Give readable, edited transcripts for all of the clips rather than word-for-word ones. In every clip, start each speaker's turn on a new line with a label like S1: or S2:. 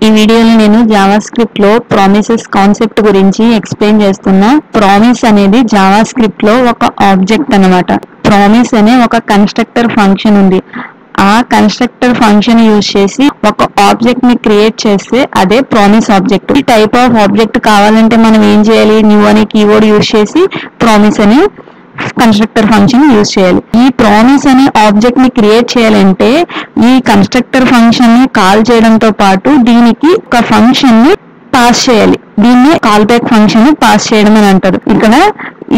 S1: ఈ వీడియోలో నేను జావా స్క్రిప్ట్ లో ప్రామిసెస్ కాన్సెప్ట్ గురించి ఎక్స్ప్లెయిన్ చేస్తున్నా. ప్రామిస్ అనేది జావా స్క్రిప్ట్ లో ఒక ఆబ్జెక్ట్ అన్నమాట. ప్రామిస్ అనే ఒక కన్స్ట్రక్టర్ ఫంక్షన్ ఉంది. ఆ కన్స్ట్రక్టర్ ఫంక్షన్ యూజ్ చేసి ఒక ఆబ్జెక్ట్ ని క్రియేట్ చేస్తే అదే ప్రామిస్ ఆబ్జెక్ట్. ఈ టైప్ ఆఫ్ ఆబ్జెక్ట్ కావాలంటే మనం ఏం చేయాలి? న్యూ అనే కీవర్డ్ యూజ్ చేసి ప్రామిస్ అనే కన్స్ట్రక్టర్ ఫంక్షన్ యూజ్ చేయాలి. ఈ ప్రామిస్ అనే ఆబ్జెక్ట్ ని క్రియేట్ చేయాలంటే ఈ కన్స్ట్రక్టర్ ఫంక్షన్ ని కాల్ చేయడంతో పాటు దీనికి ఒక ఫంక్షన్ ని పాస్ చేయాలి. దీన్ని కాల్ బ్యాక్ ఫంక్షన్ ని పాస్ చేయడం అని అంటారు. ఇక్కడ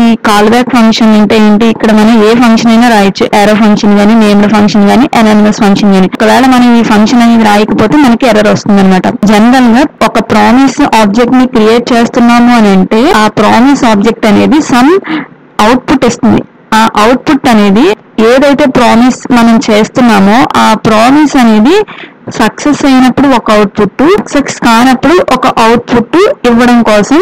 S1: ఈ కాల్ బ్యాక్ ఫంక్షన్ అంటే ఏంటి? ఇక్కడ మనం ఏ ఫంక్షన్ అయినా రాయొచ్చు. ఎర్రర్ ఫంక్షన్ గానీ, నేమ్డ్ ఫంక్షన్ గానీ, అనానిమస్ ఫంక్షన్ గానీ. ఒకవేళ మనం ఈ ఫంక్షన్ అనేది రాయకపోతే మనకి ఎర్రర్ వస్తుంది అనమాట. జనరల్ గా ఒక ప్రామిస్ ఆబ్జెక్ట్ ని క్రియేట్ చేస్తున్నాము అని అంటే ఆ ప్రామిస్ ఆబ్జెక్ట్ అనేది సమ్ అవుట్పుట్ ఇస్తుంది. ఆ అవుట్పుట్ అనేది ఏదైతే ప్రామిస్ మనం చేస్తున్నామో ఆ ప్రామిస్ అనేది సక్సెస్ అయినప్పుడు ఒక అవుట్పుట్, సక్సెస్ కానప్పుడు ఒక అవుట్పుట్ ఇవ్వడం కోసం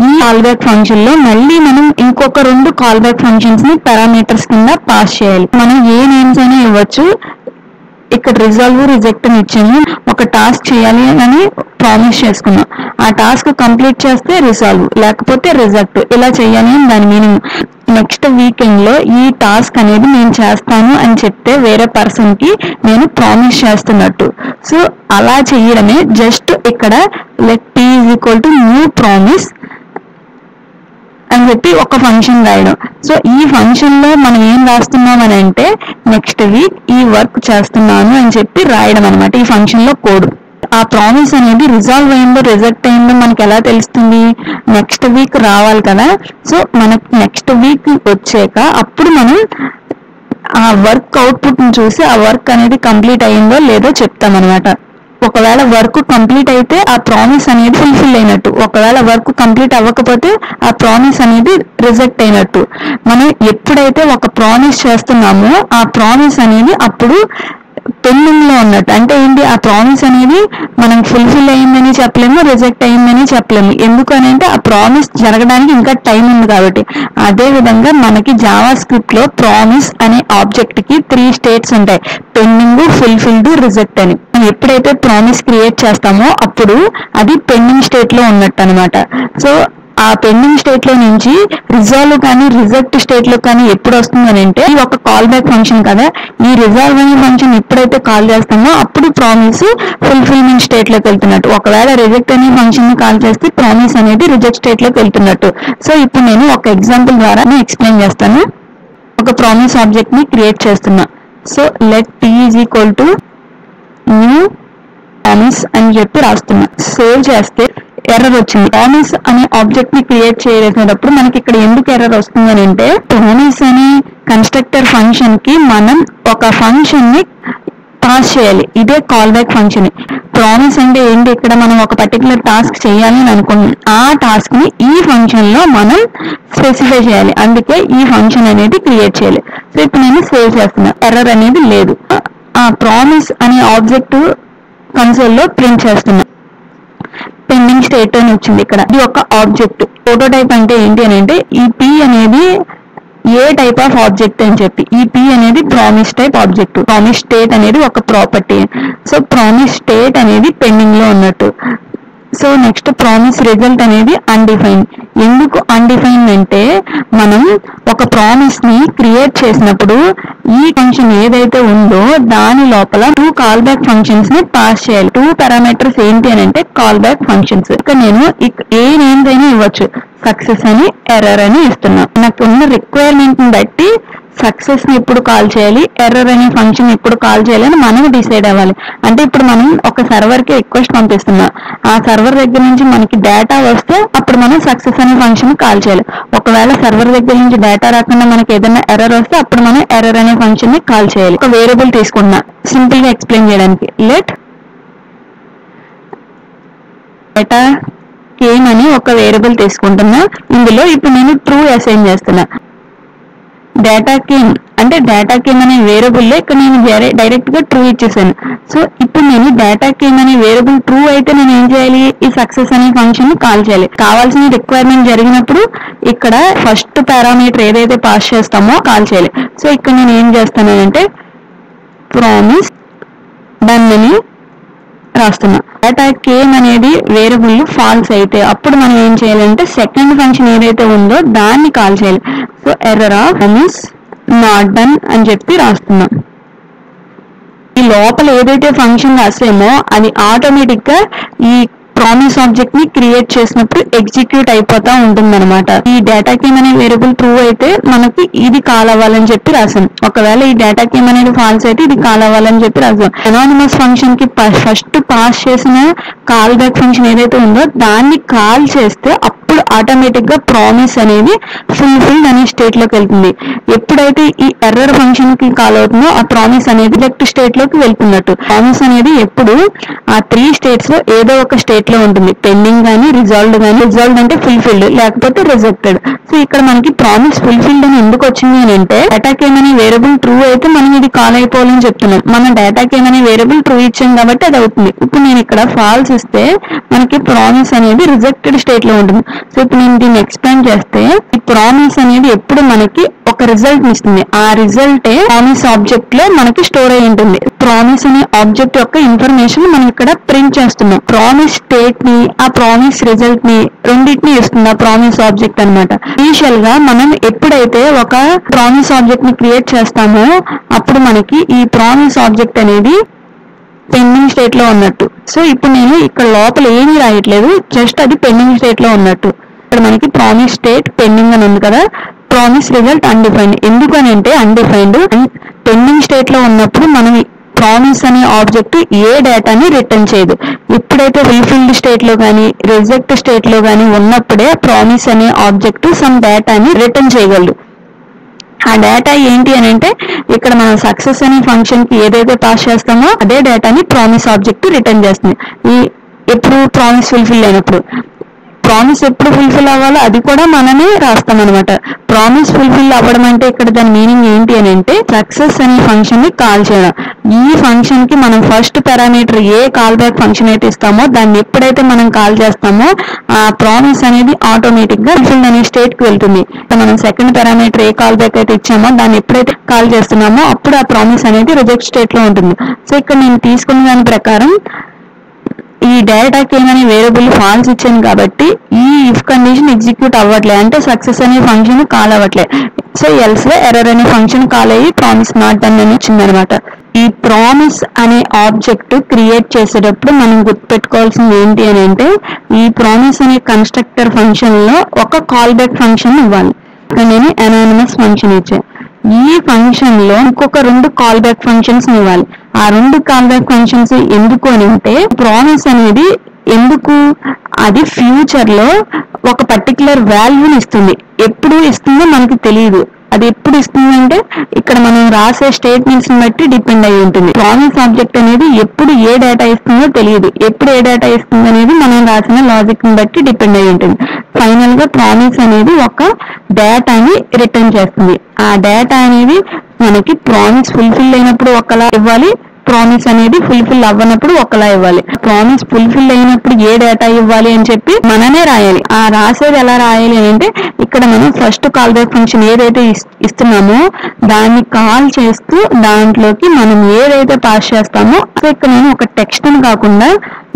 S1: ఈ కాల్ బ్యాక్ ఫంక్షన్ లో మళ్ళీ మనం ఇంకొక 2 కాల్ బ్యాక్ ఫంక్షన్స్ ని పారామీటర్స్ కింద పాస్ చేయాలి. మనం ఏ నేమ్స్ అయినా ఇవ్వచ్చు. ఇక్కడ రిజాల్వ్, రిజెక్ట్ అని ఇచ్చాము. ఒక టాస్క్ చేయాలి అని ప్రామిస్ చేసుకున్నాం. ఆ టాస్క్ కంప్లీట్ చేస్తే రిజాల్వ్, లేకపోతే రిజెక్ట్, ఇలా చేయాలి అని దాని మీనింగ్. నెక్స్ట్ వీకెండ్ లో ఈ టాస్క్ అనేది నేను చేస్తాను అని చెప్తే వేరే పర్సన్ కి నేను ప్రామిస్ చేస్తున్నట్టు. సో అలా చేయడమే జస్ట్ ఇక్కడ లెట్ p = న్యూ ప్రామిస్ అని చెప్పి ఒక ఫంక్షన్ రాయడం. సో ఈ ఫంక్షన్ లో మనం ఏం రాస్తున్నాం అని అంటే నెక్స్ట్ వీక్ ఈ వర్క్ చేస్తున్నాను అని చెప్పి రాయడం అనమాట ఈ ఫంక్షన్ లో కోడ్. ఆ ప్రామిస్ అనేది రిజాల్వ్ అయిందో రిజెక్ట్ అయిందో మనకి ఎలా తెలుస్తుంది? నెక్స్ట్ వీక్ రావాలి కదా. సో మనకి నెక్స్ట్ వీక్ వచ్చాక అప్పుడు మనం ఆ వర్క్ అవుట్పుట్ ని చూసి ఆ వర్క్ అనేది కంప్లీట్ అయిందో లేదో చెప్తాం అనమాట. ఒకవేళ వర్క్ కంప్లీట్ అయితే ఆ ప్రామిస్ అనేది ఫుల్ఫిల్ అయినట్టు. ఒకవేళ వర్క్ కంప్లీట్ అవ్వకపోతే ఆ ప్రామిస్ అనేది రిజెక్ట్ అయినట్టు. మనం ఎప్పుడైతే ఒక ప్రామిస్ చేస్తున్నామో ఆ ప్రామిస్ అనేది అప్పుడు పెండింగ్ లో ఉన్నట్టు. అంటే ఏంటి? ఆ ప్రామిస్ అనేది మనం ఫుల్ఫిల్ అయిందని చెప్పలేము, రిజెక్ట్ అయిందని చెప్పలేము. ఎందుకని అంటే ఆ ప్రామిస్ జరగడానికి ఇంకా టైం ఉంది కాబట్టి. అదే విధంగా మనకి జావా స్క్రిప్ట్ లో ప్రామిస్ అనే ఆబ్జెక్ట్ కి 3 స్టేట్స్ ఉంటాయి: పెండింగ్, ఫుల్ఫిల్డ్, రిజెక్ట్ అని. మనం ఎప్పుడైతే ప్రామిస్ క్రియేట్ చేస్తామో అప్పుడు అది పెండింగ్ స్టేట్ లో ఉన్నట్టు అనమాట. సో ఆ పెండింగ్ స్టేట్ లో నుంచి రిజాల్వ్ కానీ రిజెక్ట్ స్టేట్ లో కానీ ఎప్పుడు వస్తుంది అంటే ఇది ఒక కాల్ బ్యాక్ ఫంక్షన్ కదా. ఈ రిజాల్వ్ అనే ఫంక్షన్ ఎప్పుడైతే కాల్ చేస్తామో అప్పుడు ప్రామిస్ ఫుల్ఫిల్మెంట్ స్టేట్ లోకి వెళ్తున్నట్టు. ఒకవేళ రిజెక్ట్ అనే ఫంక్షన్ ని కాల్ చేస్తే ప్రామిస్ అనేది రిజెక్ట్ స్టేట్ లోకి వెళ్తున్నట్టు. సో ఇప్పుడు నేను ఒక ఎగ్జాంపుల్ ద్వారా ఎక్స్ప్లెయిన్ చేస్తాను. ఒక ప్రామిస్ ఆబ్జెక్ట్ ని క్రియేట్ చేస్తున్నా. So let p = new promise అని చెప్పి రాస్తున్నా. సేవ్ చేస్తే ఎర్రర్ వచ్చింది. ప్రామిస్ అనే ఆబ్జెక్ట్ ని క్రియేట్ చేసేటప్పుడు మనకి ఇక్కడ ఎందుకు ఎర్రర్ వస్తుంది అని అంటే ప్రామిస్ అనే కన్స్ట్రక్టర్ ఫంక్షన్ కి మనం ఒక ఫంక్షన్ ని పాస్ చేయాలి. ఇదే కాల్ బ్యాక్ ఫంక్షన్. ప్రామిస్ అంటే ఏంటి? ఇక్కడ మనం ఒక పర్టికులర్ టాస్క్ చేయాలి అని అనుకుంటున్నాం. ఆ టాస్క్ ని ఈ ఫంక్షన్ లో మనం స్పెసిఫై చేయాలి. అందుకే ఈ ఫంక్షన్ అనేది క్రియేట్ చేయాలి. సో ఇప్పుడు నేను సేవ్ చేస్తున్నా. ఎర్రర్ అనేది లేదు. ఆ ప్రామిస్ అనే ఆబ్జెక్ట్ కన్సోల్ లో ప్రింట్ చేస్తున్నా. పెండింగ్ స్టేట్ అని వచ్చింది. ఇక్కడ ఇది ఒక ఆబ్జెక్ట్. ప్రోటోటైప్ అంటే ఏంటి అని అంటే ఈ p అనేది ఏ టైప్ ఆఫ్ ఆబ్జెక్ట్ అని చెప్పి. ఈ p అనేది promise type object. Promise state అనేది ఒక ప్రాపర్టీ. సో ప్రామిస్ స్టేట్ అనేది పెండింగ్ లో ఉన్నట్టు. సో నెక్స్ట్ ప్రామిస్ రిజల్ట్ అనేది అన్డిఫైన్డ్. ఎందుకు అన్డిఫైన్డ్ అంటే మనం ఒక ప్రామిస్ ని క్రియేట్ చేసినప్పుడు ఈ ఫంక్షన్ ఏదైతే ఉందో దాని లోపల 2 కాల్ బ్యాక్ ఫంక్షన్స్ ని పాస్ చేయాలి. 2 పారామీటర్స్ ఏంటి అని అంటే కాల్ బ్యాక్ ఫంక్షన్స్. ఇక్కడ నేను ఏ నేమ్స్ అయినా ఇవ్వచ్చు. సక్సెస్ అని, ఎర్రర్ అని ఇస్తున్నా. నాకు ఉన్న రిక్వైర్మెంట్ ని బట్టి సక్సెస్ ని ఎప్పుడు కాల్ చేయాలి, ఎర్రర్ అనే ఫంక్షన్ ఎప్పుడు కాల్ చేయాలి అని మనం డిసైడ్ అవ్వాలి. అంటే ఇప్పుడు మనం ఒక సర్వర్ కి రిక్వెస్ట్ పంపిస్తున్నాం. ఆ సర్వర్ దగ్గర నుంచి మనకి డేటా వస్తే అప్పుడు మనం సక్సెస్ అనే ఫంక్షన్ కాల్ చేయాలి. ఒకవేళ సర్వర్ దగ్గర నుంచి డేటా రాకుండా మనకి ఏదైనా ఎర్రర్ వస్తే అప్పుడు మనం ఎర్రర్ అనే ఫంక్షన్ ని కాల్ చేయాలి. ఒక వేరియబుల్ తీసుకున్నా సింపుల్ గా ఎక్స్ప్లెయిన్ చేయడానికి. లెట్ డేటా కేమ్ అని ఒక వేరియబుల్ తీసుకుంటున్నా. ఇందులో ఇప్పుడు నేను ట్రూ అసైన్ చేస్తున్నా. డేటా కేమ్ అంటే డేటా కేమ్ అనే వేరియబుల్ లో ఇక్కడ నేను డైరెక్ట్ గా ట్రూ ఇచ్చేసాను. సో ఇప్పుడు నేను డేటా కేమ్ అనే వేరియబుల్ ట్రూ అయితే నేను ఏం చేయాలి? ఈ సక్సెస్ అనే ఫంక్షన్ ని కాల్ చేయాలి. కావాల్సిన రిక్వైర్మెంట్ జరిగినప్పుడు ఇక్కడ ఫస్ట్ పారామీటర్ ఏదైతే పాస్ చేస్తామో కాల్ చేయాలి. సో ఇక్కడ నేను ఏం చేస్తానంటే ప్రామిస్ డన్ అని రాస్తున్నా. డేటా కేమ్ అనేది వేరియబుల్ ఫాల్స్ అయితే అప్పుడు మనం ఏం చేయాలంటే సెకండ్ ఫంక్షన్ ఏదైతే ఉందో దాన్ని కాల్ చేయాలి. So error of promise not done అని చెప్పి రాస్తున్నాం. ఈ లోపల ఏదైతే ఫంక్షన్ రాసామో అది ఆటోమేటిక్ గా ఈ ప్రామిస్ ఆబ్జెక్ట్ ని క్రియేట్ చేసినప్పుడు ఎగ్జిక్యూట్ అయిపోతా ఉంటుంది అనమాట. ఈ డేటా కేమ్ అనే వేరియబుల్ ట్రూ అయితే మనకి ఇది కాల్ అవ్వాలని చెప్పి రాసాం. ఒకవేళ ఈ డేటా కేమ్ అనేది ఫాల్స్ అయితే ఇది కాల్ అవ్వాలని చెప్పి రాసాం. అనానిమస్ ఫంక్షన్ కి ఫస్ట్ పాస్ చేసిన కాల్ బ్యాక్ ఫంక్షన్ ఏదైతే ఉందో దాన్ని కాల్ చేస్తే అప్పుడు ఆటోమేటిక్ గా ప్రామిస్ అనేది ఫుల్ఫిల్డ్ అనే స్టేట్ లోకి వెళ్తుంది. ఎప్పుడైతే ఈ ఎర్రర్ ఫంక్షన్ కి కాల్ అవుతుందో ఆ ప్రామిస్ అనేది రిజెక్ట్ స్టేట్ లోకి వెళ్తున్నట్టు. ప్రామిస్ అనేది ఎప్పుడు ఆ 3 స్టేట్స్ లో ఏదో ఒక స్టేట్ లో ఉంటుంది. పెండింగ్ గానీ రిజాల్వ్డ్ గానీ, రిజాల్వ్డ్ అంటే ఫుల్ఫిల్డ్ లేకపోతే రిజెక్టెడ్. సో ఇక్కడ మనకి ప్రామిస్ ఫుల్ఫిల్డ్ అని ఎందుకు వచ్చింది అని అంటే డేటా కేమ్ అనే వేరియబుల్ ట్రూ అయితే మనం ఇది కాల్ అయిపోవాలని చెప్తున్నాం. మనం డేటా కేమ్ అనే వేరియబుల్ ట్రూ ఇచ్చాం కాబట్టి అది అవుతుంది. ఇప్పుడు నేను ఇక్కడ ఫాల్స్ ఇస్తే మనకి ప్రామిస్ అనేది రిజెక్టెడ్ స్టేట్ లో ఉంటుంది. సో ఇప్పుడు నేను దీన్ని ఎక్స్ప్లెయిన్ చేస్తే ఈ ప్రామిస్ అనేది ఎప్పుడు మనకి ఒక రిజల్ట్ ఇస్తుంది. ఆ రిజల్టే ప్రామిస్ ఆబ్జెక్ట్ లో మనకి స్టోర్ అయి ఉంటుంది. ప్రామిస్ అనే ఆబ్జెక్ట్ యొక్క ఇన్ఫర్మేషన్ మనం ఇక్కడ ప్రింట్ చేస్తున్నాం. ప్రామిస్ స్టేట్ ని ఆ ప్రామిస్ రిజల్ట్ ని రెండింటిని ఇస్తుంది ఆ ప్రామిస్ ఆబ్జెక్ట్ అనమాట. ఇనిషియల్ గా మనం ఎప్పుడైతే ఒక ప్రామిస్ ఆబ్జెక్ట్ ని క్రియేట్ చేస్తామో అప్పుడు మనకి ఈ ప్రామిస్ ఆబ్జెక్ట్ అనేది పెండింగ్ స్టేట్ లో ఉన్నట్టు. సో ఇప్పుడు నేను ఇక్కడ లోపల ఏమీ రాయట్లేదు, జస్ట్ అది పెండింగ్ స్టేట్ లో ఉన్నట్టు. ఇక్కడ మనకి ప్రామిస్ స్టేట్ పెండింగ్ అని ఉంది కదా, ప్రామిస్ రిజల్ట్ అన్డిఫైన్డ్. ఎందుకు అని అంటే అన్డిఫైన్డ్ పెండింగ్ స్టేట్ లో ఉన్నప్పుడు మనం ప్రామిస్ అనే ఆబ్జెక్ట్ ఏ డేటాని రిటర్న్ చేయదు. ఎప్పుడైతే ఫుల్ఫిల్డ్ స్టేట్ లో కానీ రిజెక్ట్ స్టేట్ లో కానీ ఉన్నప్పుడే ప్రామిస్ అనే ఆబ్జెక్ట్ సమ్ డేటాని రిటర్న్ చేయగలదు. ఆ డేటా ఏంటి అని అంటే ఇక్కడ మనం సక్సెస్ అనే ఫంక్షన్ కి ఏదైతే పాస్ చేస్తామో అదే డేటాని ప్రామిస్ ఆబ్జెక్ట్ రిటర్న్ చేస్తుంది. ఎప్పుడు ప్రామిస్ ఫుల్ఫిల్ అయినప్పుడు. ప్రామిస్ ఎప్పుడు ఫుల్ఫిల్ అవ్వాలో అది కూడా మనమే రాస్తాం అనమాట. ప్రామిస్ ఫుల్ఫిల్ అవ్వడం అంటే ఇక్కడ దాని మీనింగ్ ఏంటి అని అంటే సక్సెస్ అనే ఫంక్షన్ ని కాల్ చేయడం. ఈ ఫంక్షన్ కి మనం ఫస్ట్ పారామీటర్ ఏ కాల్ బ్యాక్ ఫంక్షన్ అయితే ఇస్తామో దాన్ని ఎప్పుడైతే మనం కాల్ చేస్తామో ఆ ప్రామిస్ అనేది ఆటోమేటిక్ గా ఫుల్ఫిల్డ్ అనే స్టేట్ కి వెళ్తుంది. మనం సెకండ్ పారామీటర్ ఏ కాల్ బ్యాక్ అయితే ఇచ్చామో దాన్ని ఎప్పుడైతే కాల్ చేస్తున్నామో అప్పుడు ఆ ప్రామిస్ అనేది రిజెక్ట్ స్టేట్ లో ఉంటుంది. సో ఇక్కడ నేను తీసుకున్న దాని ప్రకారం ఈ డేటా కేమ్ అనే వేరియబుల్ ఫాల్స్ ఇచ్చాను కాబట్టి ఈ ఇఫ్ కండిషన్ ఎగ్జిక్యూట్ అవ్వట్లే, అంటే సక్సెస్ అనే ఫంక్షన్ కాల్ అవ్వట్లే. సో ఎల్స్ ఎర్రర్ అనే ఫంక్షన్ కాల్ అయ్యి ప్రామిస్ నాట్ డన్ అని వచ్చిందనమాట. ఈ ప్రామిస్ అనే ఆబ్జెక్ట్ క్రియేట్ చేసేటప్పుడు మనం గుర్తుపెట్టుకోవాల్సింది ఏంటి అని అంటే ఈ ప్రామిస్ అనే కన్స్ట్రక్టర్ ఫంక్షన్ లో ఒక కాల్ బ్యాక్ ఫంక్షన్ ఇవ్వాలి. నేను అనానిమస్ ఫంక్షన్ ఇచ్చాను. ఈ ఫంక్షన్ లో ఇంకొక 2 కాల్ బ్యాక్ ఫంక్షన్స్ ఇవ్వాలి. ఆ 2 కాల్ బ్యాక్ ఫంక్షన్స్ ఎందుకు అని అంటే ప్రామిస్ అనేది ఎందుకు అది ఫ్యూచర్ లో ఒక పర్టికులర్ వాల్యూని ఇస్తుంది. ఎప్పుడు ఇస్తుందో మనకి తెలియదు. అది ఎప్పుడు ఇస్తుంది అంటే ఇక్కడ మనం రాసే స్టేట్మెంట్స్ ని బట్టి డిపెండ్ అయి ఉంటుంది. ప్రామిస్ ఆబ్జెక్ట్ అనేది ఎప్పుడు ఏ డేటా ఇస్తుందో తెలియదు. ఎప్పుడు ఏ డేటా ఇస్తుంది అనేది మనం రాసిన లాజిక్ ని బట్టి డిపెండ్ అయి ఉంటుంది. ఫైనల్ గా ప్రామిస్ అనేది ఒక డేటాని రిటర్న్ చేస్తుంది. ఆ డేటా అనేది మనకి ప్రామిస్ ఫుల్ఫిల్ అయినప్పుడు ఒకలా ఇవ్వాలి, ప్రామిస్ అనేది ఫుల్ఫిల్ అవ్వనప్పుడు ఒకలా ఇవ్వాలి. ప్రామిస్ ఫుల్ఫిల్ అయినప్పుడు ఏ డేటా ఇవ్వాలి అని చెప్పి మనమే రాయాలి. ఆ రాసేది ఎలా రాయాలి అని అంటే ఇక్కడ మనం ఫస్ట్ కాల్ బ్యాక్ ఫంక్షన్ ఏదైతే ఇస్తున్నామో దాన్ని కాల్ చేస్తూ దాంట్లోకి మనం ఏదైతే పాస్ చేస్తామో ఇక్కడ నేను ఒక టెక్స్ట్ అని కాకుండా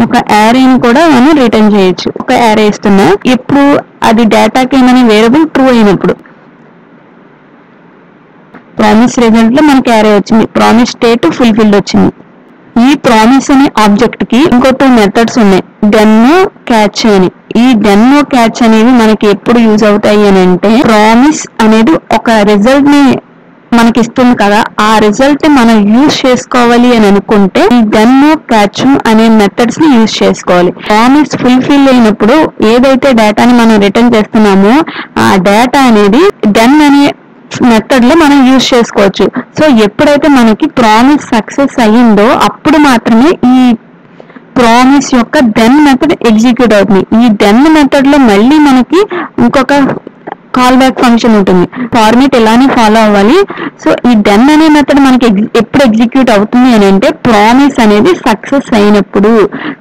S1: ఒక యారేని కూడా మనం రిటర్న్ చేయొచ్చు. ఒక యారే ఇస్తున్నా ఇప్పుడు అది డేటా కేమ్ అనే వేరియబుల్ ట్రూ అయినప్పుడు ప్రామిస్ రిజల్ట్ లో మనకి యారే వచ్చింది, ప్రామిస్ స్టేట్ ఫుల్ఫిల్డ్ వచ్చింది. ఈ ప్రామిస్ అనే ఆబ్జెక్ట్ కి ఇంకో 2 మెథడ్స్ ఉన్నాయి, డెన్నో క్యాచ్ అని. ఈ డెన్నో క్యాచ్ అనేవి మనకి ఎప్పుడు యూజ్ అవుతాయి అని అంటే ప్రామిస్ అనేది ఒక రిజల్ట్ ని మనకి ఇస్తుంది కదా, ఆ రిజల్ట్ మనం యూజ్ చేసుకోవాలి అని అనుకుంటే ఈ డెన్నో క్యాచ్ అనే మెథడ్స్ ని యూజ్ చేసుకోవాలి. ప్రామిస్ ఫుల్ఫిల్ అయినప్పుడు ఏదైతే డేటాని మనం రిటర్న్ చేస్తున్నామో ఆ డేటా అనేది డెన్ అనే మెథడ్ లో మనం యూజ్ చేసుకోవచ్చు. సో ఎప్పుడైతే మనకి ప్రామిస్ సక్సెస్ అయ్యిందో అప్పుడు మాత్రమే ఈ ప్రామిస్ యొక్క డెన్ మెథడ్ ఎగ్జిక్యూట్ అవుతుంది. ఈ డెన్ మెథడ్ లో మళ్ళీ మనకి ఇంకొక కాల్ బ్యాక్ ఫంక్షన్ ఉంటుంది. ఫార్మేట్ ఇలానే ఫాలో అవ్వాలి. సో ఈ డెన్ అనే మెథడ్ మనకి ఎప్పుడు ఎగ్జిక్యూట్ అవుతుంది అని అంటే ప్రామిస్ అనేది సక్సెస్ అయినప్పుడు.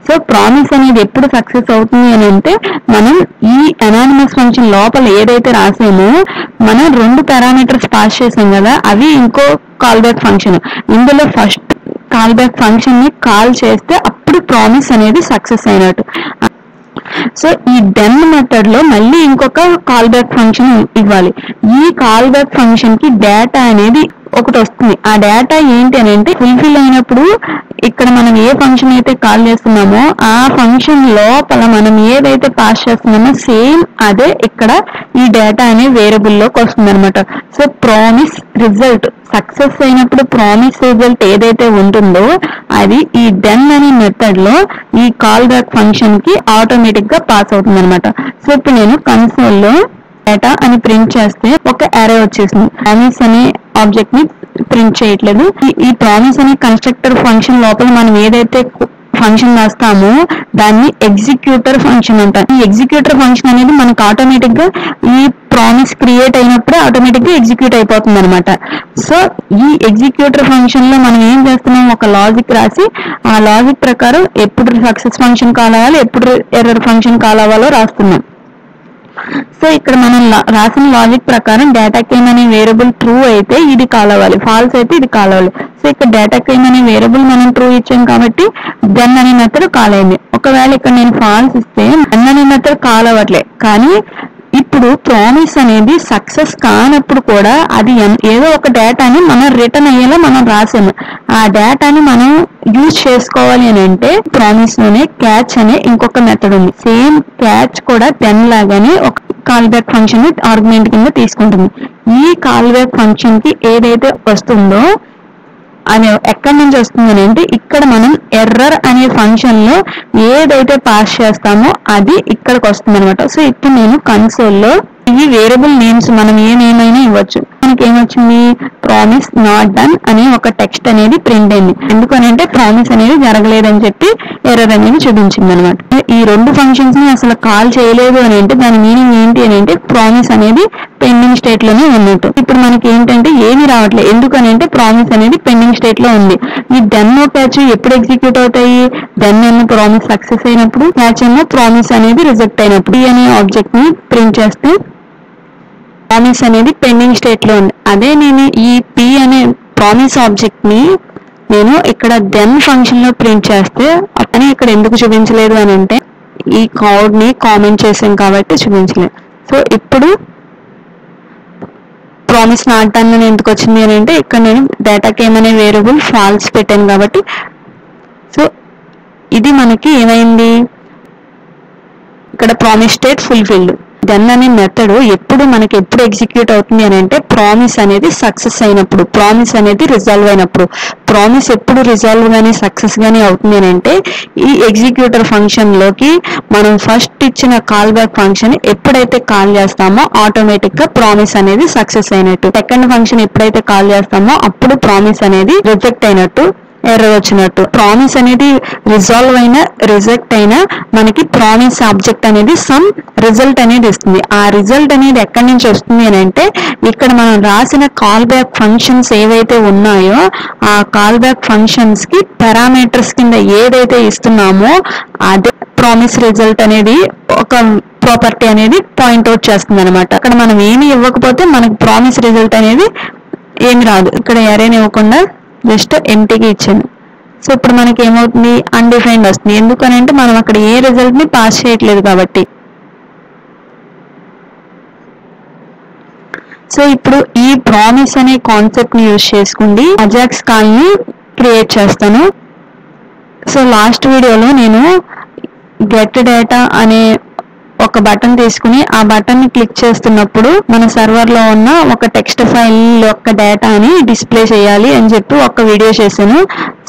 S1: సో ప్రామిస్ అనేది ఎప్పుడు సక్సెస్ అవుతుంది అని అంటే మనం ఈ అనానిమస్ ఫంక్షన్ లోపల ఏదైతే రాసామో మనం 2 పారామీటర్స్ పాస్ చేసాం కదా, అవి ఇంకో కాల్ బ్యాక్ ఫంక్షన్. ఇందులో ఫస్ట్ కాల్ బ్యాక్ ఫంక్షన్ ని కాల్ చేస్తే అప్పుడు ప్రామిస్ అనేది సక్సెస్ అయినట్టు. సో ఈ డెన్ మెథడ్ లో మళ్ళీ ఇంకొక కాల్ బ్యాక్ ఫంక్షన్ ఇవ్వాలి. ఈ కాల్ బ్యాక్ ఫంక్షన్ కి డేటా అనేది ఒకటి వస్తుంది. ఆ డేటా ఏంటి అని అంటే ఫుల్ఫిల్ అయినప్పుడు ఇక్కడ మనం ఏ ఫంక్షన్ అయితే కాల్ చేస్తున్నామో ఆ ఫంక్షన్ లోపల మనం ఏదైతే పాస్ చేస్తున్నామో సేమ్ అదే ఇక్కడ ఈ డేటా అనే వేరియబుల్ లోకి వస్తుంది అనమాట. సో ప్రామిస్ రిజల్ట్ సక్సెస్ అయినప్పుడు ప్రామిస్ రిజల్ట్ ఏదైతే ఉంటుందో అది ఈ డెన్ అనే మెథడ్ లో ఈ కాల్ బ్యాక్ ఫంక్షన్ కి ఆటోమేటిక్ గా పాస్ అవుతుంది అనమాట. సో ఇప్పుడు నేను కన్సోల్ లో డేటా అని ప్రింట్ చేస్తే ఒక అరే వచ్చేసింది. ప్రామిస్ అనే ఆబ్జెక్ట్ ని ప్రింట్ చేయట్లేదు. ఈ ప్రామిస్ అనే కన్స్ట్రక్టర్ ఫంక్షన్ లోపల మనం ఏదైతే ఫంక్షన్ రాస్తామో దాన్ని ఎగ్జిక్యూటర్ ఫంక్షన్ అంటారు. ఈ ఎగ్జిక్యూటర్ ఫంక్షన్ అనేది మనకు ఆటోమేటిక్ గా ఈ ప్రామిస్ క్రియేట్ అయినప్పుడే ఆటోమేటిక్ గా ఎగ్జిక్యూట్ అయిపోతుంది అనమాట. సో ఈ ఎగ్జిక్యూటర్ ఫంక్షన్ లో మనం ఏం చేస్తున్నాం, ఒక లాజిక్ రాసి ఆ లాజిక్ ప్రకారం ఎప్పుడు సక్సెస్ ఫంక్షన్ కాల్ అవ్వాలి, ఎప్పుడు ఎర్రర్ ఫంక్షన్ కాల్ అవ్వాలో రాస్తున్నాం. సో ఇక్కడ మనం రాసిన లాజిక్ ప్రకారం డేటా కేమ్ అనే వేరియబుల్ ట్రూ అయితే ఇది కాల్ అవ్వాలి, ఫాల్స్ అయితే ఇది కాల్ అవ్వాలి. సో ఇక్కడ డేటా కేమ్ అనే వేరియబుల్ మనం ట్రూ ఇచ్చాం కాబట్టి డెన్ అనే మెథడ్ కాల్ అయింది. ఒకవేళ ఇక్కడ నేను ఫాల్స్ ఇస్తే డెన్ అనే మెథడ్ కాల్ అవ్వట్లే. కానీ ఇప్పుడు ప్రామిస్ అనేది సక్సెస్ కానప్పుడు కూడా అది ఏదో ఒక డేటాని మనం రిటర్న్ అయ్యేలా మనం రాసాము. ఆ డేటాని మనం యూజ్ చేసుకోవాలి అని అంటే ప్రామిస్ లోనే క్యాచ్ అనే ఇంకొక మెథడ్ ఉంది. సేమ్ క్యాచ్ కూడా డెన్ లాగానే ఒక కాల్ బ్యాక్ ఫంక్షన్ ఆర్గ్యుమెంట్ కింద తీసుకుంటుంది. ఈ కాల్ బ్యాక్ ఫంక్షన్ కి ఏదైతే వస్తుందో అది ఎక్కడి నుంచి వస్తుంది అని అంటే ఇక్కడ మనం ఎర్రర్ అనే ఫంక్షన్ లో ఏదైతే పాస్ చేస్తామో అది ఇక్కడికి వస్తుంది అనమాట. సో ఇప్పుడు నేను కన్సోల్ లో ఈ వేరియబుల్ నేమ్స్ మనం ఏమైనా ఇవ్వచ్చు. మనకి ఏమొచ్చింది, ప్రామిస్ నాట్ డన్ అనే ఒక టెక్స్ట్ అనేది ప్రింట్ అయింది. ఎందుకనంటే ప్రామిస్ అనేది జరగలేదని చెప్పి ఎర్రర్ అనేది చూపించింది అనమాట. ఈ రెండు ఫంక్షన్స్ ని అసలు కాల్ చేయలేదు అని అంటే దాని మీనింగ్ ఏంటి అని అంటే ప్రామిస్ అనేది పెండింగ్ స్టేట్ లోనే ఉన్నట్టు. ఇప్పుడు మనకి ఏంటంటే ఏమి రావట్లేదు, ఎందుకనంటే ప్రామిస్ అనేది పెండింగ్ స్టేట్ లో ఉంది. ఈ డెన్ క్యాచ్ ఎప్పుడు ఎగ్జిక్యూట్ అవుతాయి, డెన్ అన్న ప్రామిస్ సక్సెస్ అయినప్పుడు, క్యాచ్ అన్న ప్రామిస్ అనేది రిజెక్ట్ అయినప్పుడు. ఈ అనే ఆబ్జెక్ట్ ని ప్రింట్ చేస్తే ప్రామిస్ అనేది పెండింగ్ స్టేట్ లో ఉంది. అదే నేను ఈ పి అనే ప్రామిస్ ఆబ్జెక్ట్ ని నేను ఇక్కడ డెన్ ఫంక్షన్ లో ప్రింట్ చేస్తే అతని ఇక్కడ ఎందుకు చూపించలేదు అని అంటే ఈ కోడ్ ని కామెంట్ చేసాం కాబట్టి చూపించలేదు. సో ఇప్పుడు ప్రామిస్ నాట్ డన్ అని ఎందుకు వచ్చింది అని అంటే ఇక్కడ నేను డేటా కేమ్ అనే వేరియబుల్ ఫాల్స్ పెట్టాను కాబట్టి. సో ఇది మనకి ఏమైంది, ఇక్కడ ప్రామిస్ స్టేట్ ఫుల్ఫిల్డ్. డెన్ అనే మెథడ్ ఎప్పుడు ఎగ్జిక్యూట్ అవుతుంది అని అంటే ప్రామిస్ అనేది సక్సెస్ అయినప్పుడు, ప్రామిస్ అనేది రిజాల్వ్ అయినప్పుడు. ప్రామిస్ ఎప్పుడు రిజాల్వ్ గానీ సక్సెస్ గానీ అవుతుంది అని అంటే ఈ ఎగ్జిక్యూటర్ ఫంక్షన్ లోకి మనం ఫస్ట్ ఇచ్చిన కాల్ బ్యాక్ ఫంక్షన్ ఎప్పుడైతే కాల్ చేస్తామో ఆటోమేటిక్ గా ప్రామిస్ అనేది సక్సెస్ అయినట్టు. సెకండ్ ఫంక్షన్ ఎప్పుడైతే కాల్ చేస్తామో అప్పుడు ప్రామిస్ అనేది రిజెక్ట్ అయినట్టు, ఎర్రర్ వచ్చినట్టు. ప్రామిస్ అనేది రిజాల్వ్ అయినా రిజెక్ట్ అయినా మనకి ప్రామిస్ ఆబ్జెక్ట్ అనేది సమ్ రిజల్ట్ అనేది ఇస్తుంది. ఆ రిజల్ట్ అనేది ఎక్కడి నుంచి వస్తుంది అని అంటే ఇక్కడ మనం రాసిన కాల్ బ్యాక్ ఫంక్షన్స్ ఏవైతే ఉన్నాయో ఆ కాల్ బ్యాక్ ఫంక్షన్స్ కి పారామీటర్స్ కింద ఏదైతే ఇస్తున్నామో అదే ప్రామిస్ రిజల్ట్ అనేది ఒక ప్రాపర్టీ అనేది పాయింట్అవుట్ చేస్తుంది అనమాట. అక్కడ మనం ఏమి ఇవ్వకపోతే మనకి ప్రామిస్ రిజల్ట్ అనేది ఏమి రాదు. ఇక్కడ ఎరేని ఇవ్వకుండా జస్ట్ ఎంటీకి ఇచ్చాను. సో ఇప్పుడు మనకి ఏమవుతుంది, అన్డిఫైన్డ్ వస్తుంది. ఎందుకనంటే మనం అక్కడ ఏ రిజల్ట్ ని పాస్ చేయట్లేదు కాబట్టి. సో ఇప్పుడు ఈ ప్రామిస్ అనే కాన్సెప్ట్ ని యూజ్ చేసుకుంది అజాక్స్ కాల్ ని క్రియేట్ చేస్తాను. సో లాస్ట్ వీడియోలో నేను గెట్ డేటా అనే ఒక బటన్ తీసుకుని ఆ బటన్ ని క్లిక్ చేస్తున్నప్పుడు మన సర్వర్ లో ఉన్న ఒక టెక్స్ట్ ఫైల్ యొక్క డేటాని డిస్ప్లే చేయాలి అని చెప్పి ఒక వీడియో చేశాను.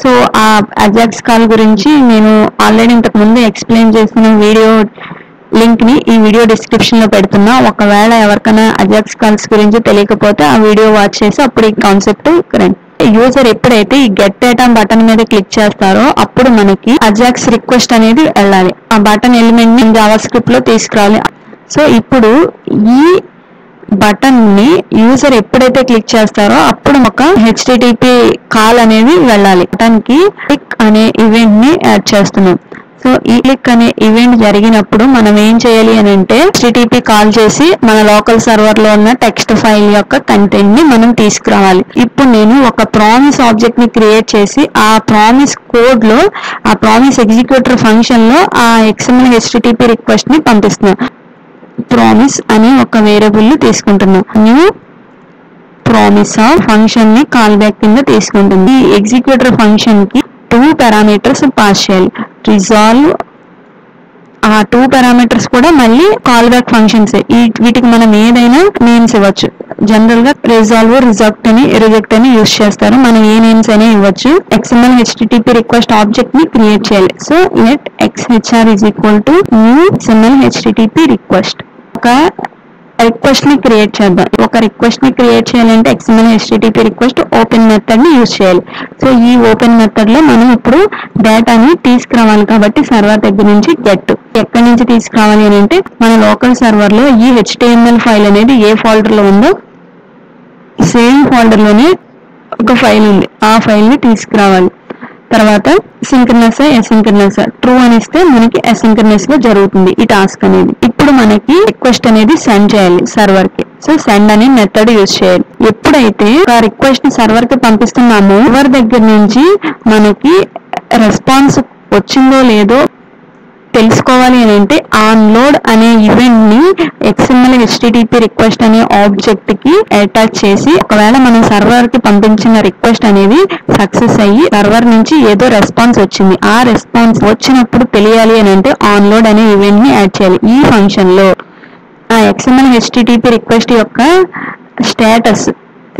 S1: సో ఆ అజాక్స్ కాల్ గురించి నేను ఆల్రెడీ ఇంతకు ముందు ఎక్స్ప్లెయిన్ చేసిన వీడియో లింక్ ని ఈ వీడియో డిస్క్రిప్షన్ లో పెడుతున్నా. ఒకవేళ ఎవరికైనా అజాక్స్ కాల్స్ గురించి తెలియకపోతే ఆ వీడియో వాచ్ చేసి అప్పుడు ఈ కాన్సెప్ట్ యూజర్ ఎప్పుడైతే ఈ గెట్ డేటా బటన్ మీద క్లిక్ చేస్తారో అప్పుడు మనకి అజాక్స్ రిక్వెస్ట్ అనేది వెళ్ళాలి. ఆ బటన్ ఎలిమెంట్ ని జావా స్క్రిప్ట్ లో తీసుకురావాలి. సో ఇప్పుడు ఈ బటన్ ని యూజర్ ఎప్పుడైతే క్లిక్ చేస్తారో అప్పుడు ఒక HTTP కాల్ అనేది వెళ్ళాలి. బటన్ కి క్లిక్ అనే ఈవెంట్ ని యాడ్ చేస్తున్నాం. సో ఈ క్లిక్ అనే ఈవెంట్ జరిగినప్పుడు మనం ఏం చేయాలి అని అంటే HTTP కాల్ చేసి మన లోకల్ సర్వర్ లో ఉన్న టెక్స్ట్ ఫైల్ యొక్క కంటెంట్ ని మనం తీసుకురావాలి. ఇప్పుడు నేను ఒక ప్రామిస్ ఆబ్జెక్ట్ ని క్రియేట్ చేసి ఆ ప్రామిస్ కోడ్ లో ఆ ప్రామిస్ ఎగ్జిక్యూటర్ ఫంక్షన్ లో ఆ XML HTTP రిక్వెస్ట్ ని పంపిస్తున్నాను. ప్రామిస్ అని ఒక వేరియబుల్ ని తీసుకుంటున్నాం. న్యూ ప్రామిస్ ఫంక్షన్ ని కాల్ బ్యాక్ కింద తీసుకుంటుంది. ఈ ఎగ్జిక్యూటర్ ఫంక్షన్ కి 2 పారామీటర్స్ పాస్ చేయాలి. రిజాల్వ్ ఆ 2 పారామీటర్స్ కూడా మళ్ళీ కాల్ బ్యాక్ ఫంక్షన్స్. వీటికి మనం ఏదైనా నేమ్స్ ఇవ్వచ్చు. జనరల్ గా రిజాల్వ్ రిజెక్ట్ అని యూజ్ చేస్తారు. మనం ఏ నేమ్స్ అయినా ఇవ్వచ్చు. XML HTTP రిక్వెస్ట్ ఆబ్జెక్ట్ ని క్రియేట్ చేయాలి. So let XHR is equal to new XML HTTP request. ఒక రిక్వెస్ట్ ని క్రియేట్ చేద్దాం. ఒక రిక్వెస్ట్ ని క్రియేట్ చేయాలంటే XML HTTP request open method ని యూజ్ చేయాలి. సో ఈ ఓపెన్ మెథడ్ లో మనం ఇప్పుడు డేటాని తీసుకురావాలి కాబట్టి సర్వర్ దగ్గర నుంచి గెట్ ఎక్కడి నుంచి తీసుకురావాలి అని అంటే మన లోకల్ సర్వర్ లో ఈ HTML ఫైల్ అనేది ఏ ఫోల్డర్ లో ఉందో సేమ్ ఫోల్డర్ లోనే ఒక ఫైల్ ఉంది. ఆ ఫైల్ ని తీసుకురావాలి. తర్వాత సింక్రనస్ ఎసింక్రనస్ ట్రూ అని ఇస్తే మనకి ఎసింక్రనస్ గా జరుగుతుంది ఈ టాస్క్ అనేది. ఇప్పుడు మనకి రిక్వెస్ట్ అనేది సెండ్ చేయాలి సర్వర్ కి. సో సెండ్ అనే మెథడ్ యూజ్ చేయాలి. ఎప్పుడైతే ఒక రిక్వెస్ట్ ని సర్వర్ కి పంపిస్తున్నామో సర్వర్ దగ్గర నుంచి మనకి రెస్పాన్స్ వచ్చిందో లేదో తెలుసుకోవాలి అని అంటే ఆన్లోడ్ అనే ఈవెంట్ ని XML HTTP రిక్వెస్ట్ అనే ఆబ్జెక్ట్ కి అటాచ్ చేసి ఒకవేళ మనం సర్వర్ కి పంపించిన రిక్వెస్ట్ అనేది సక్సెస్ అయ్యి సర్వర్ నుంచి ఏదో రెస్పాన్స్ వచ్చింది, ఆ రెస్పాన్స్ వచ్చినప్పుడు తెలియాలి అని అంటే ఆన్లోడ్ అనే ఈవెంట్ ని యాడ్ చేయాలి. ఈ ఫంక్షన్ లో ఆ XML HTTP రిక్వెస్ట్ యొక్క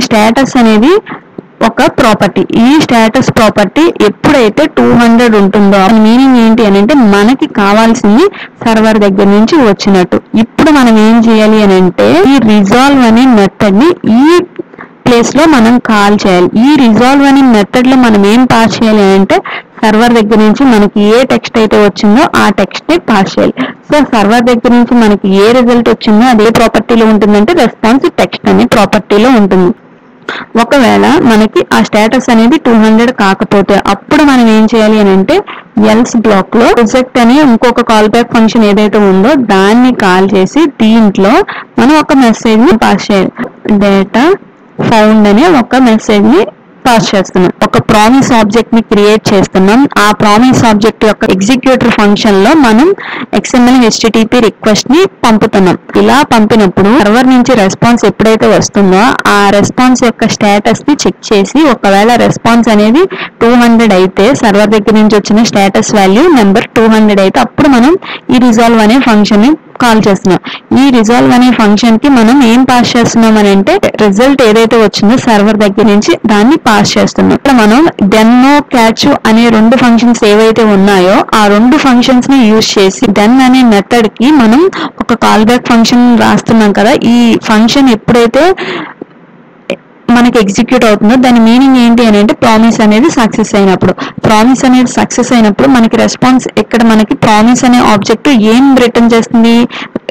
S1: స్టేటస్ అనేది ఒక ప్రాపర్టీ. ఈ స్టేటస్ ప్రాపర్టీ ఎప్పుడైతే 200 ఉంటుందో మీనింగ్ ఏంటి అని అంటే మనకి కావాల్సింది సర్వర్ దగ్గర నుంచి వచ్చినట్టు. ఇప్పుడు మనం ఏం చేయాలి అని అంటే ఈ రిజాల్వ్ అనే మెథడ్ ని ఈ ప్లేస్ లో మనం కాల్ చేయాలి. ఈ రిజాల్వ్ అనే మెథడ్ లో మనం ఏం పాస్ చేయాలి అని అంటే సర్వర్ దగ్గర నుంచి మనకి ఏ టెక్స్ట్ అయితే వచ్చిందో ఆ టెక్స్ట్ ని పాస్ చేయాలి. సో సర్వర్ దగ్గర నుంచి మనకి ఏ రిజల్ట్ వచ్చిందో అదే ప్రాపర్టీలో ఉంటుందంటే రెస్పాన్స్ టెక్స్ట్ అనే ప్రాపర్టీలో ఉంటుంది. ఒకవేళ మనకి ఆ స్టేటస్ అనేది 200 కాకపోతే అప్పుడు మనం ఏం చేయాలి అని అంటే ఎల్స్ బ్లాక్ లో రిజెక్ట్ అని ఇంకొక కాల్ బ్యాక్ ఫంక్షన్ ఏదైతే ఉందో దాన్ని కాల్ చేసి దీంట్లో మనం ఒక మెసేజ్ ని పాస్ చేయాలి. డేటా ఫౌండ్ అనే ఒక మెసేజ్ ని పాస్ చేస్తున్నాం. ఒక ప్రామిస్ ఆబ్జెక్ట్ ని క్రియేట్ చేస్తున్నాం. ఆ ప్రామిస్ ఆబ్జెక్ట్ యొక్క ఎగ్జిక్యూటర్ ఫంక్షన్ లో మనం XML HTTP రిక్వెస్ట్ ని పంపుతున్నాం. ఇలా పంపినప్పుడు సర్వర్ నుంచి రెస్పాన్స్ ఎప్పుడైతే వస్తుందో ఆ రెస్పాన్స్ యొక్క స్టేటస్ ని చెక్ చేసి ఒకవేళ రెస్పాన్స్ అనేది 200 అయితే సర్వర్ దగ్గర నుంచి వచ్చిన స్టేటస్ వాల్యూ నెంబర్ 200 అయితే అప్పుడు మనం ఈ రిజాల్వ్ అనే ఫంక్షన్ ని కాల్ చేస్తున్నాం. ఈ రిజాల్వ్ అనే ఫంక్షన్ కి మనం ఏం పాస్ చేస్తున్నాం అని అంటే రిజల్ట్ ఏదైతే వచ్చిందో సర్వర్ దగ్గర నుంచి దాన్ని పాస్ చేస్తున్నాం. ఇక్కడ మనం డెన్నో క్యాచ్ అనే 2 ఫంక్షన్స్ ఏవైతే ఉన్నాయో ఆ 2 ఫంక్షన్స్ ని యూజ్ చేసి డెన్ అనే మెథడ్ కి మనం ఒక కాల్ బ్యాక్ ఫంక్షన్ రాస్తున్నాం కదా. ఈ ఫంక్షన్ ఎప్పుడైతే మనకి ఎగ్జిక్యూట్ అవుతుందో దాని మీనింగ్ ఏంటి అని అంటే ప్రామిస్ అనేది సక్సెస్ అయినప్పుడు. ప్రామిస్ అనేది సక్సెస్ అయినప్పుడు మనకి రెస్పాన్స్ ఇక్కడ మనకి ప్రామిస్ అనే ఆబ్జెక్ట్ ఏం రిటర్న్ చేస్తుంది,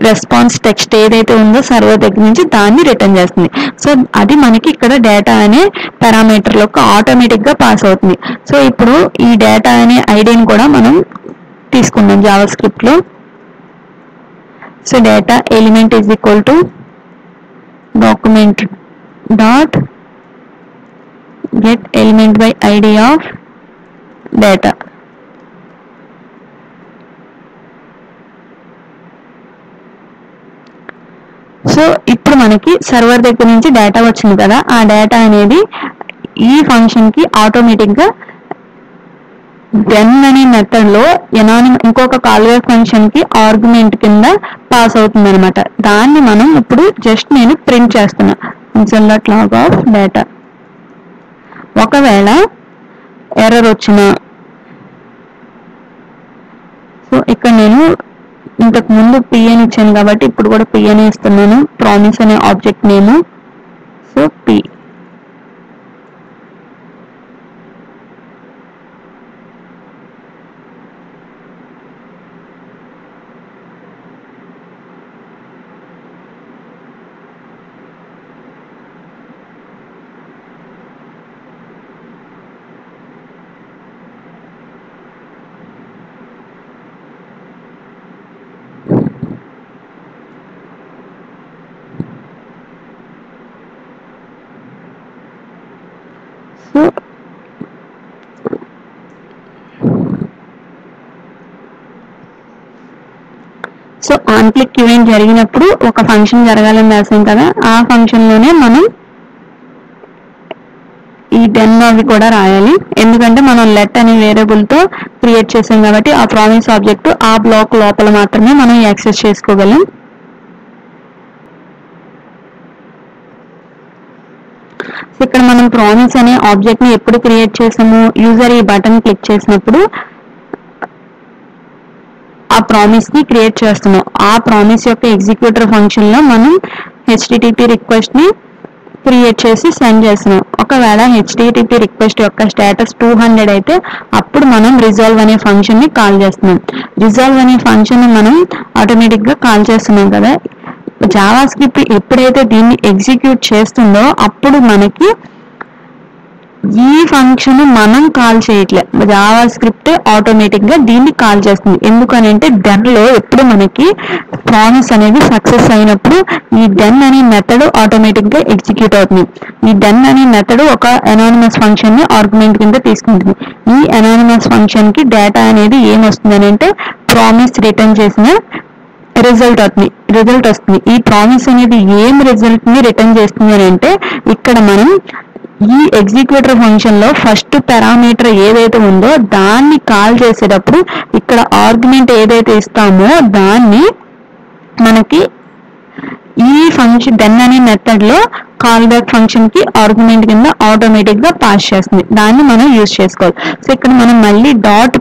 S1: రెస్పాన్స్ టెక్స్ట్ ఏదైతే ఉందో సర్వర్ దగ్గర నుంచి దాన్ని రిటర్న్ చేస్తుంది. సో అది మనకి ఇక్కడ డేటా అనే పారామీటర్ లోకి ఆటోమేటిక్ గా పాస్ అవుతుంది. సో ఇప్పుడు ఈ డేటా అనే ఐడిని కూడా మనం తీసుకుందాం జావా స్క్రిప్ట్ లో. So data element is equal to document dot get element by id of data. So ఇప్పుడు మనకి సర్వర్ దగ్గర నుంచి డేటా వచ్చింది కదా, ఆ డేటా అనేది ఈ ఫంక్షన్ కి ఆటోమేటిక్ గా డెన్ అనే మెథడ్ లో ఇంకొక కాల్ బ్యాక్ ఫంక్షన్ కి ఆర్గ్యుమెంట్ కింద పాస్ అవుతుంది అనమాట. దాన్ని మనం ఇప్పుడు జస్ట్ నేను ప్రింట్ చేస్తున్నా log of data. ఒకవేళ ఎర్రర్ వచ్చిన సో ఇక్కడ నేను ఇంతకు ముందు p అని ఇచ్చాను కాబట్టి ఇప్పుడు కూడా p అని ఇస్తున్నాను. ప్రామిస్ అనే object name so p. So on click event జరిగినప్పుడు ఒక ఫంక్షన్ జరగాలని రాసాం కదా, ఆ ఫంక్షన్ లోనే మనం ఈ దెన్ అవి కూడా రాయాలి. ఎందుకంటే మనం లెట్ అనే వేరియబుల్ తో క్రియేట్ చేసాం కాబట్టి ఆ ప్రామిస్ ఆబ్జెక్ట్ ఆ బ్లాక్ లోపల మాత్రమే మనం యాక్సెస్ చేసుకోగలం. ఇక్కడ మనం ప్రామిస్ అనే ఆబ్జెక్ట్ ని ఎప్పుడు క్రియేట్ చేసాము, యూజర్ ఈ బటన్ క్లిక్ చేసినప్పుడు ఆ ప్రామిస్ ని క్రియేట్ చేస్తున్నాం. ఆ ప్రామిస్ యొక్క ఎగ్జిక్యూటర్ ఫంక్షన్ లో మనం హెచ్టిటిపి రిక్వెస్ట్ ని క్రియేట్ చేసి సెండ్ చేస్తున్నాం. ఒకవేళ హెచ్టిటిపి రిక్వెస్ట్ యొక్క స్టేటస్ 200 అయితే అప్పుడు మనం రిజాల్వ్ అనే ఫంక్షన్ ని కాల్ చేస్తున్నాం. రిజాల్వ్ అనే ఫంక్షన్ ని మనం ఆటోమేటిక్ గా కాల్ చేస్తున్నాం కదా. జావా స్క్రిప్ట్ ఎప్పుడైతే దీన్ని ఎగ్జిక్యూట్ చేస్తుందో అప్పుడు మనకి ఈ ఫంక్షన్ మనం కాల్ చేయట్లే, జావా స్క్రిప్ట్ ఆటోమేటిక్ గా దీన్ని కాల్ చేస్తుంది. ఎందుకనంటే డెన్ లో ఎప్పుడు మనకి ప్రామిస్ అనేది సక్సెస్ అయినప్పుడు ఈ డెన్ అనే మెథడ్ ఆటోమేటిక్ గా ఎగ్జిక్యూట్ అవుతుంది. ఈ డెన్ అనే మెథడ్ ఒక అనానిమస్ ఫంక్షన్ ని ఆర్గ్యుమెంట్ కింద తీసుకుంటుంది. ఈ అనానిమస్ ఫంక్షన్ కి డేటా అనేది ఏం వస్తుంది అంటే ప్రామిస్ రిటర్న్ చేసిన రిజల్ట్ వస్తుంది. ఈ ప్రామిస్ అనేది ఏం రిజల్ట్ ని రిటర్న్ చేస్తుంది అని అంటే ఇక్కడ మనం ఈ ఎగ్జిక్యూటర్ ఫంక్షన్ లో ఫస్ట్ పారామీటర్ ఏదైతే ఉందో దాన్ని కాల్ చేసేటప్పుడు ఇక్కడ ఆర్గ్యుమెంట్ ఏదైతే ఇస్తామో దాన్ని మనకి ఈ ఫంక్షన్ డెన్ అనే మెథడ్ లో కాల్ బ్యాక్ ఫంక్షన్ కి ఆర్గ్యుమెంట్ కింద ఆటోమేటిక్ గా పాస్ చేస్తుంది. దాన్ని మనం యూజ్ చేసుకోవాలి. సో ఇక్కడ మనం మళ్ళీ డాట్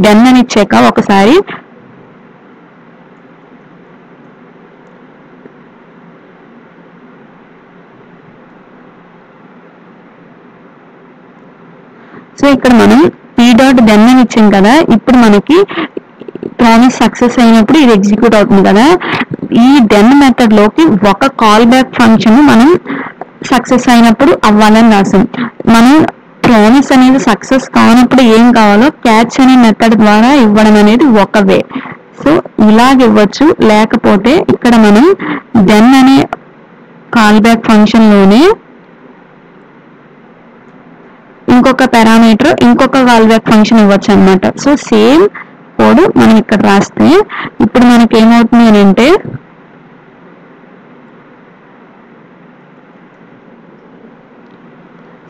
S1: డెన్ అని ఇచ్చాక ఒకసారి సో ఇక్కడ మనం p.den అని ఇచ్చాం కదా, ఇప్పుడు మనకి ప్రామిస్ సక్సెస్ అయినప్పుడు ఇది ఎగ్జిక్యూట్ అవుతుంది కదా. ఈ డెన్ మెథడ్ లోకి ఒక కాల్ బ్యాక్ ఫంక్షన్ మనం సక్సెస్ అయినప్పుడు అవ్వాలని రాసాం. మనం ప్రామిస్ అనేది సక్సెస్ కానప్పుడు ఏం కావాలో క్యాచ్ అనే మెథడ్ ద్వారా ఇవ్వడం అనేది ఒక వే. సో ఇలాగ ఇవ్వచ్చు. లేకపోతే ఇక్కడ మనం డెన్ అనే కాల్ బ్యాక్ ఫంక్షన్ లోనే ఇంకొక పారామీటర్ ఇంకొక కాల్ బ్యాక్ ఫంక్షన్ ఇవ్వచ్చు అనమాట. సో సేమ్ కోడ్ మనం ఇక్కడ రాస్తే ఇప్పుడు మనకి ఏమవుతుంది అని అంటే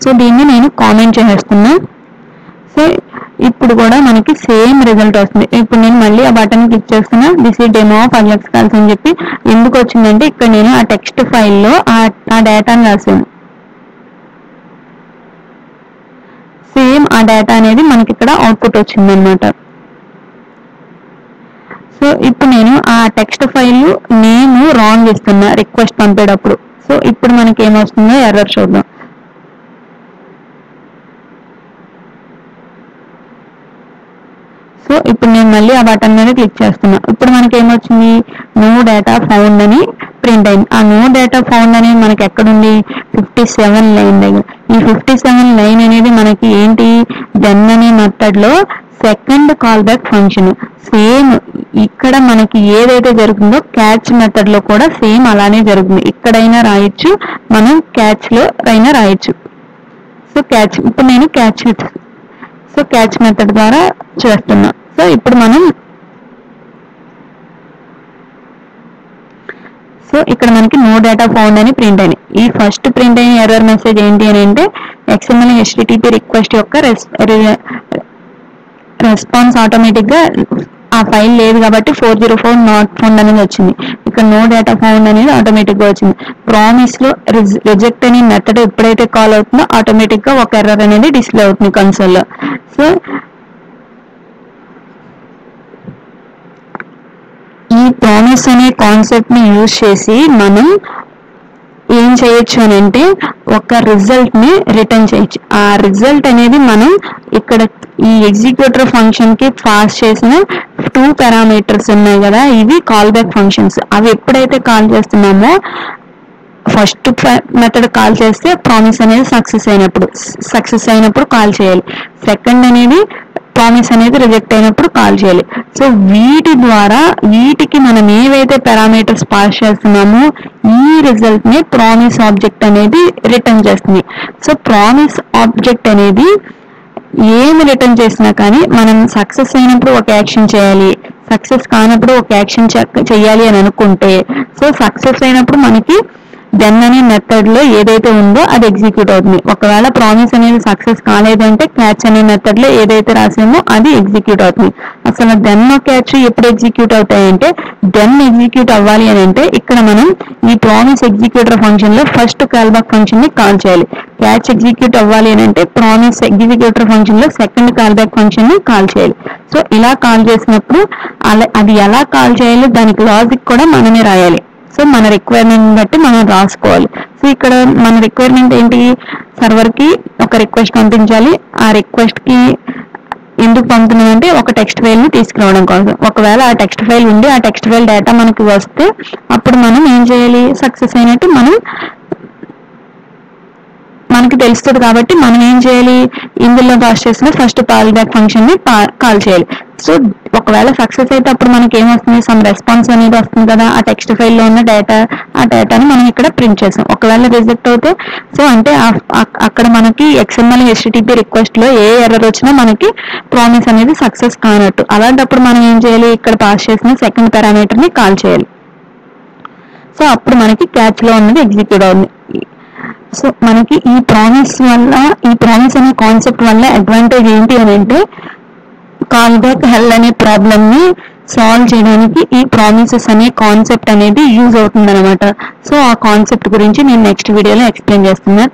S1: సో దీన్ని నేను కామెంట్ చేసేస్తున్నా. సో ఇప్పుడు కూడా మనకి సేమ్ రిజల్ట్ వస్తుంది. ఇప్పుడు నేను మళ్ళీ ఆ బటన్ క్లిక్ చేస్తున్నా, దిస్ ఈ డెమో ఆఫ్ అజాక్స్ కాల్స్ అని చెప్పి. ఎందుకు వచ్చిందంటే ఇక్కడ నేను ఆ టెక్స్ట్ ఫైల్లో ఆ డేటాను రాసాను. సేమ్ ఆ డేటా అనేది మనకి ఇక్కడ అవుట్పుట్ వచ్చిందనమాట. సో ఇప్పుడు నేను ఆ టెక్స్ట్ ఫైల్ నేమ్ రాంగ్ ఇస్తున్నా రిక్వెస్ట్ పంపేటప్పుడు. సో ఇప్పుడు మనకి ఏమొస్తుందో ఎర్రర్ చూద్దాం. సో ఇప్పుడు నేను మళ్ళీ ఆ బటన్ మీద క్లిక్ చేస్తున్నా. ఇప్పుడు మనకి ఏమొచ్చింది, నో డేటా ఫౌండ్ అని ప్రింట్ అయింది. ఆ నో డేటా ఫౌండ్ అనేది మనకి ఎక్కడుంది, 57 లైన్ దగ్గర. ఈ 57 లైన్ అనేది మనకి ఏంటి, డెన్ అనే మెథడ్ లో second call back function. Same ఇక్కడ మనకి ఏదైతే జరుగుతుందో క్యాచ్ మెథడ్ లో కూడా సేమ్ అలానే జరుగుతుంది. ఇక్కడైనా రాయొచ్చు, మనం క్యాచ్ లో అయినా రాయొచ్చు. సో క్యాచ్ ఇప్పుడు నేను క్యాచ్ మెథడ్ ద్వారా చేస్తున్నా. సో ఇప్పుడు మనం సో ఇక్కడ మనకి నో డేటా ఫౌండ్ అని ప్రింట్ అయింది. ఈ ఫస్ట్ ప్రింట్ అయిన ఎర్రర్ మెసేజ్ ఏంటి అని అంటే XML HTTP రిక్వెస్ట్ యొక్క రెస్పాన్స్ ఆటోమేటిక్ గా ఆ ఫైల్ లేదు కాబట్టి 404 నాట్ ఫౌండ్ అనేది వచ్చింది. ఇక్కడ నో డేటా ఫౌండ్ అనేది ఆటోమేటిక్ గా వచ్చింది. ప్రామిస్ లో రిజెక్ట్ అనే మెథడ్ ఎప్పుడైతే కాల్ అవుతుందో ఆటోమేటిక్ గా ఒక ఎర్రర్ అనేది డిస్ప్లే అవుతుంది కన్సోల్ లో. సో ఈ ప్రామిస్ అనే కాన్సెప్ట్ ని యూజ్ చేసి మనం ఏం చేయొచ్చు అని అంటే ఒక రిజల్ట్ ని రిటర్న్ చేయొచ్చు. ఆ రిజల్ట్ అనేది మనం ఇక్కడ ఈ ఎగ్జిక్యూటర్ ఫంక్షన్ కి పాస్ చేసిన 2 పారామీటర్స్ ఉన్నాయి కదా, ఇవి కాల్ బ్యాక్ ఫంక్షన్స్. అవి ఎప్పుడైతే కాల్ చేస్తున్నామో ఫస్ట్ మెథడ్ కాల్ చేస్తే ప్రామిస్ అనేది సక్సెస్ అయినప్పుడు కాల్ చేయాలి. సెకండ్ అనేది ప్రామిస్ అనేది రిజెక్ట్ అయినప్పుడు కాల్ చేయాలి. సో వీటి ద్వారా వీటికి మనం ఏవైతే పారామీటర్స్ పాస్ చేస్తున్నామో ఈ రిజల్ట్ ని ప్రామిస్ ఆబ్జెక్ట్ అనేది రిటర్న్ చేస్తుంది. సో ప్రామిస్ ఆబ్జెక్ట్ అనేది ఏమి రిటర్న్ చేసినా కానీ మనం సక్సెస్ అయినప్పుడు ఒక యాక్షన్ చేయాలి, సక్సెస్ కానప్పుడు ఒక యాక్షన్ చేయాలి అని అనుకుంటే, సో సక్సెస్ అయినప్పుడు మనకి దెన్ అనే మెథడ్ లో ఏదైతే ఉందో అది ఎగ్జిక్యూట్ అవుతుంది. ఒకవేళ ప్రామిస్ అనేది సక్సెస్ కాలేదంటే క్యాచ్ అనే మెథడ్ లో ఏదైతే రాసామో అది ఎగ్జిక్యూట్ అవుతుంది. అసలు దెన్ క్యాచ్ ఎప్పుడు ఎగ్జిక్యూట్ అవుతాయంటే, దెన్ ఎగ్జిక్యూట్ అవ్వాలి అని అంటే ఇక్కడ మనం ఈ ప్రామిస్ ఎగ్జిక్యూటర్ ఫంక్షన్ లో ఫస్ట్ కాల్ బ్యాక్ ఫంక్షన్ ని కాల్ చేయాలి. క్యాచ్ ఎగ్జిక్యూట్ అవ్వాలి అని అంటే ప్రామిస్ ఎగ్జిక్యూటర్ ఫంక్షన్ లో సెకండ్ కాల్ బ్యాక్ ఫంక్షన్ ని కాల్ చేయాలి. సో ఇలా కాల్ చేసినప్పుడు అది ఎలా కాల్ చేయాలి దానికి లాజిక్ కూడా మనమే రాయాలి. సో మన రిక్వైర్మెంట్ బట్టి మనం రాసుకోవాలి. సో ఇక్కడ మన రిక్వైర్మెంట్ ఏంటి, సర్వర్ కి ఒక రిక్వెస్ట్ పంపించాలి. ఆ రిక్వెస్ట్ కి ఎందుకు పంపుతున్నామంటే ఒక టెక్స్ట్ ఫైల్ ని తీసుకురావడం కోసం. ఒకవేళ ఆ టెక్స్ట్ ఫైల్ ఉండి ఆ టెక్స్ట్ ఫైల్ డేటా మనకి వస్తే అప్పుడు మనం ఏం చేయాలి, సక్సెస్ అయినట్టు మనకి తెలుస్తుంది. కాబట్టి మనం ఏం చేయాలి, ఇందులో పాస్ చేసిన ఫస్ట్ కాల్ బ్యాక్ ఫంక్షన్ ని కాల్ చేయాలి. సో ఒకవేళ సక్సెస్ అయితే అప్పుడు మనకి ఏమొస్తుంది, సమ్ రెస్పాన్స్ అనేది వస్తుంది కదా, ఆ టెక్స్ట్ ఫైల్ లో ఉన్న ఆ డేటాని మనం ఇక్కడ ప్రింట్ చేసాం. ఒకవేళ రిజెక్ట్ అవుతే సో అంటే అక్కడ మనకి XML HTTP రిక్వెస్ట్ లో ఏ ఎర్రర్ వచ్చినా మనకి ప్రామిస్ అనేది సక్సెస్ కానట్టు. అలాంటప్పుడు మనం ఏం చేయాలి, ఇక్కడ పాస్ చేసిన సెకండ్ పారామీటర్ ని కాల్ చేయాలి. సో అప్పుడు మనకి క్యాచ్ లో ఉన్నది ఎగ్జిక్యూట్ అవుతుంది. సో మనకి ఈ ప్రామిస్ అనే కాన్సెప్ట్ వల్ల అడ్వాంటేజ్ ఏంటి అని అంటే, కాల్ బ్యాక్ హెల్ అనే ప్రాబ్లమ్ ని సాల్వ్ చేయడానికి ఈ ప్రామిసెస్ అనే కాన్సెప్ట్ అనేది యూజ్ అవుతుంది అనమాట. సో ఆ కాన్సెప్ట్ గురించి నేను నెక్స్ట్ వీడియోలో ఎక్స్ప్లెయిన్ చేస్తున్నా.